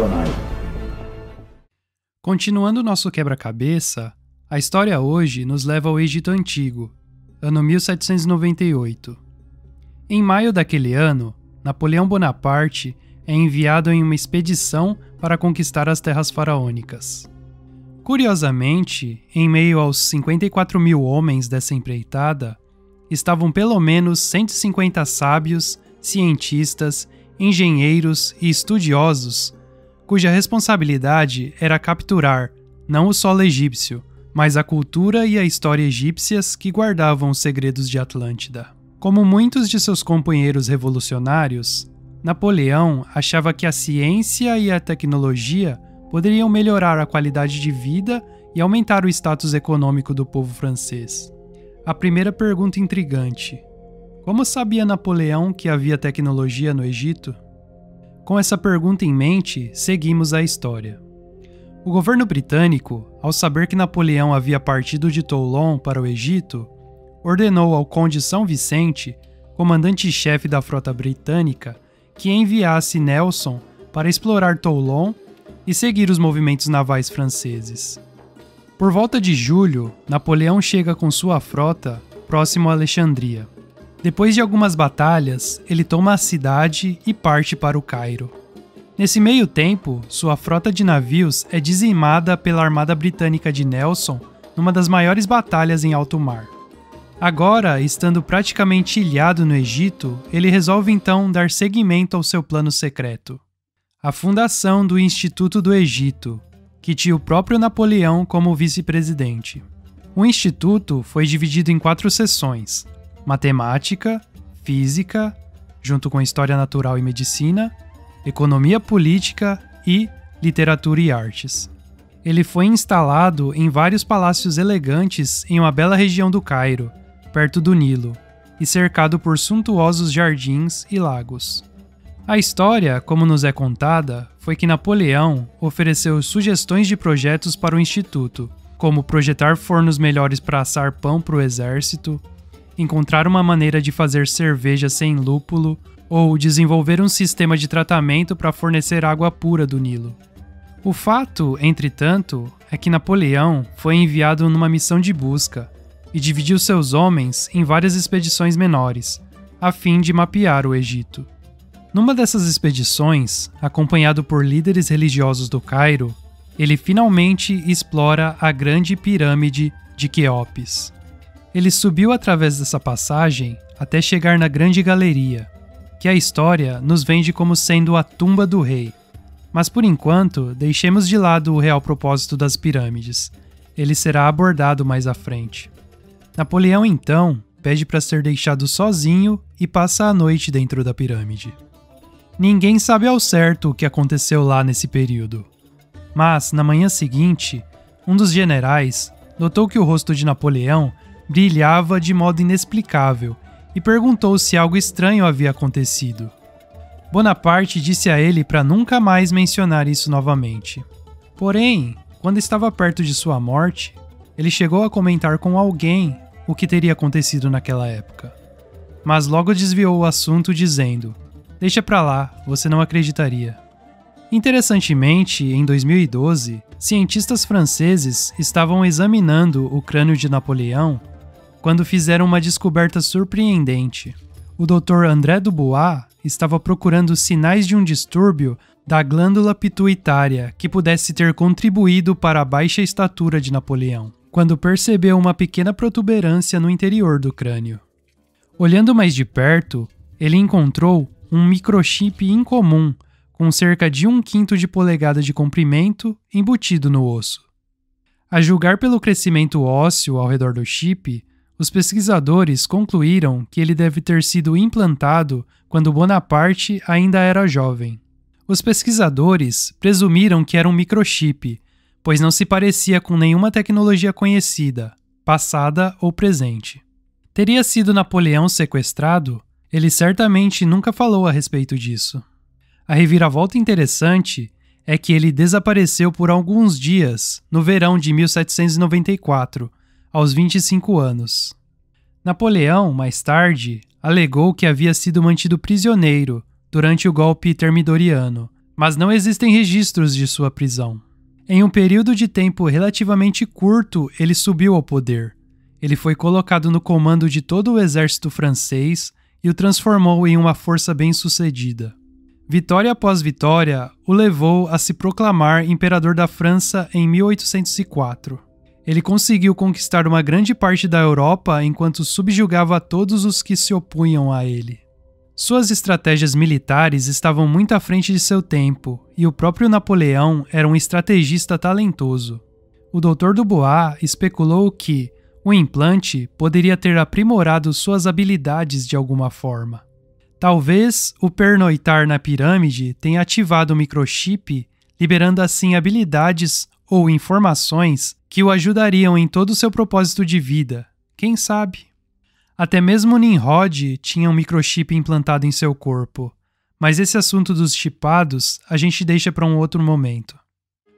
Nacionais. Continuando nosso quebra-cabeça, a história hoje nos leva ao Egito Antigo, ano 1798. Em maio daquele ano, Napoleão Bonaparte é enviado em uma expedição para conquistar as terras faraônicas. Curiosamente, em meio aos 54 mil homens dessa empreitada, estavam pelo menos 150 sábios, cientistas, engenheiros e estudiosos, cuja responsabilidade era capturar não o solo egípcio, mas a cultura e a história egípcias que guardavam os segredos de Atlântida. Como muitos de seus companheiros revolucionários, Napoleão achava que a ciência e a tecnologia poderiam melhorar a qualidade de vida e aumentar o status econômico do povo francês. A primeira pergunta intrigante: como sabia Napoleão que havia tecnologia no Egito? Com essa pergunta em mente, seguimos a história. O governo britânico, ao saber que Napoleão havia partido de Toulon para o Egito, ordenou ao conde São Vicente, comandante-chefe da frota britânica, que enviasse Nelson para explorar Toulon e seguir os movimentos navais franceses. Por volta de julho, Napoleão chega com sua frota próximo a Alexandria. Depois de algumas batalhas, ele toma a cidade e parte para o Cairo. Nesse meio tempo, sua frota de navios é dizimada pela armada britânica de Nelson numa das maiores batalhas em alto mar. Agora, estando praticamente ilhado no Egito, ele resolve então dar seguimento ao seu plano secreto: a fundação do Instituto do Egito, que tinha o próprio Napoleão como vice-presidente. O Instituto foi dividido em 4 seções: matemática, física, junto com história natural e medicina, economia política e literatura e artes. Ele foi instalado em vários palácios elegantes em uma bela região do Cairo, perto do Nilo, e cercado por suntuosos jardins e lagos. A história, como nos é contada, foi que Napoleão ofereceu sugestões de projetos para o Instituto, como projetar fornos melhores para assar pão para o exército, encontrar uma maneira de fazer cerveja sem lúpulo ou desenvolver um sistema de tratamento para fornecer água pura do Nilo. O fato, entretanto, é que Napoleão foi enviado numa missão de busca e dividiu seus homens em várias expedições menores, a fim de mapear o Egito. Numa dessas expedições, acompanhado por líderes religiosos do Cairo, ele finalmente explora a Grande Pirâmide de Quéops. Ele subiu através dessa passagem até chegar na Grande Galeria, que a história nos vende como sendo a tumba do rei. Mas por enquanto, deixemos de lado o real propósito das pirâmides. Ele será abordado mais à frente. Napoleão, então, pede para ser deixado sozinho e passa a noite dentro da pirâmide. Ninguém sabe ao certo o que aconteceu lá nesse período. Mas, na manhã seguinte, um dos generais notou que o rosto de Napoleão brilhava de modo inexplicável e perguntou se algo estranho havia acontecido. Bonaparte disse a ele para nunca mais mencionar isso novamente. Porém, quando estava perto de sua morte, ele chegou a comentar com alguém o que teria acontecido naquela época. Mas logo desviou o assunto dizendo: "Deixa pra lá, você não acreditaria." Interessantemente, em 2012, cientistas franceses estavam examinando o crânio de Napoleão quando fizeram uma descoberta surpreendente. O Dr. André Dubois estava procurando sinais de um distúrbio da glândula pituitária que pudesse ter contribuído para a baixa estatura de Napoleão, quando percebeu uma pequena protuberância no interior do crânio. Olhando mais de perto, ele encontrou um microchip incomum com cerca de 1/5 de polegada de comprimento embutido no osso. A julgar pelo crescimento ósseo ao redor do chip, os pesquisadores concluíram que ele deve ter sido implantado quando Bonaparte ainda era jovem. Os pesquisadores presumiram que era um microchip, pois não se parecia com nenhuma tecnologia conhecida, passada ou presente. Teria sido Napoleão sequestrado? Ele certamente nunca falou a respeito disso. A reviravolta interessante é que ele desapareceu por alguns dias no verão de 1794, aos 25 anos. Napoleão, mais tarde, alegou que havia sido mantido prisioneiro durante o golpe termidoriano, mas não existem registros de sua prisão. Em um período de tempo relativamente curto, ele subiu ao poder. Ele foi colocado no comando de todo o exército francês e o transformou em uma força bem-sucedida. Vitória após vitória o levou a se proclamar imperador da França em 1804. Ele conseguiu conquistar uma grande parte da Europa enquanto subjugava todos os que se opunham a ele. Suas estratégias militares estavam muito à frente de seu tempo, e o próprio Napoleão era um estrategista talentoso. O Dr. Dubois especulou que o implante poderia ter aprimorado suas habilidades de alguma forma. Talvez o pernoitar na pirâmide tenha ativado o microchip, liberando assim habilidades ou informações que o ajudariam em todo o seu propósito de vida. Quem sabe? Até mesmo Nimrod tinha um microchip implantado em seu corpo, mas esse assunto dos chipados a gente deixa para um outro momento.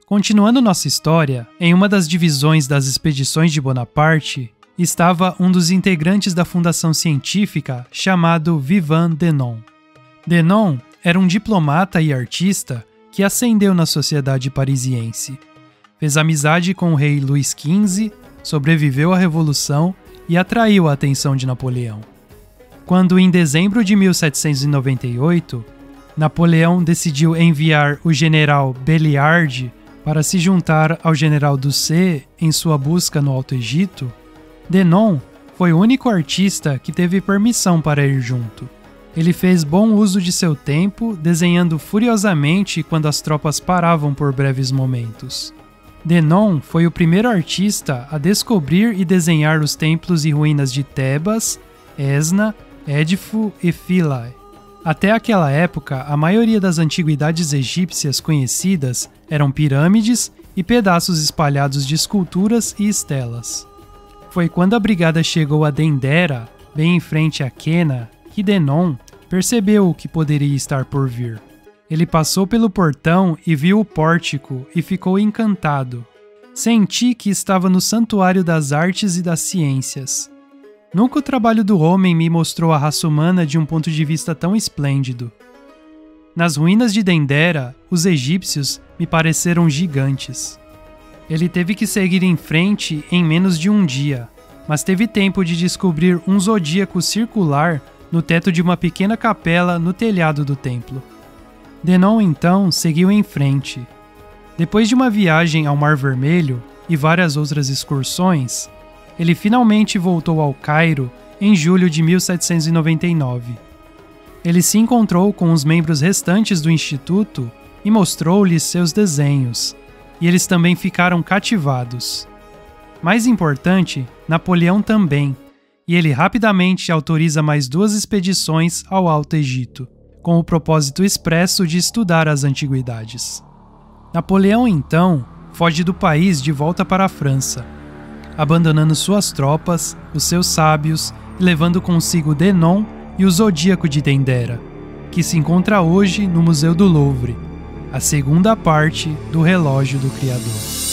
Continuando nossa história, em uma das divisões das expedições de Bonaparte, estava um dos integrantes da fundação científica chamado Vivant Denon. Denon era um diplomata e artista que ascendeu na sociedade parisiense. Fez amizade com o rei Luís XV, sobreviveu à Revolução e atraiu a atenção de Napoleão. Quando, em dezembro de 1798, Napoleão decidiu enviar o general Belliard para se juntar ao general Ducé em sua busca no Alto Egito, Denon foi o único artista que teve permissão para ir junto. Ele fez bom uso de seu tempo, desenhando furiosamente quando as tropas paravam por breves momentos. Denon foi o primeiro artista a descobrir e desenhar os templos e ruínas de Tebas, Esna, Édifo e Philae. Até aquela época, a maioria das antiguidades egípcias conhecidas eram pirâmides e pedaços espalhados de esculturas e estelas. Foi quando a brigada chegou a Dendera, bem em frente a Qena, que Denon percebeu o que poderia estar por vir. Ele passou pelo portão e viu o pórtico e ficou encantado. Senti que estava no santuário das artes e das ciências. Nunca o trabalho do homem me mostrou a raça humana de um ponto de vista tão esplêndido. Nas ruínas de Dendera, os egípcios me pareceram gigantes. Ele teve que seguir em frente em menos de um dia, mas teve tempo de descobrir um zodíaco circular no teto de uma pequena capela no telhado do templo. Denon, então, seguiu em frente. Depois de uma viagem ao Mar Vermelho e várias outras excursões, ele finalmente voltou ao Cairo em julho de 1799. Ele se encontrou com os membros restantes do Instituto e mostrou-lhes seus desenhos, e eles também ficaram cativados. Mais importante, Napoleão também, e ele rapidamente autoriza mais 2 expedições ao Alto Egito, com o propósito expresso de estudar as antiguidades. Napoleão, então, foge do país de volta para a França, abandonando suas tropas, os seus sábios e levando consigo Denon e o Zodíaco de Dendera, que se encontra hoje no Museu do Louvre, a segunda parte do relógio do Criador.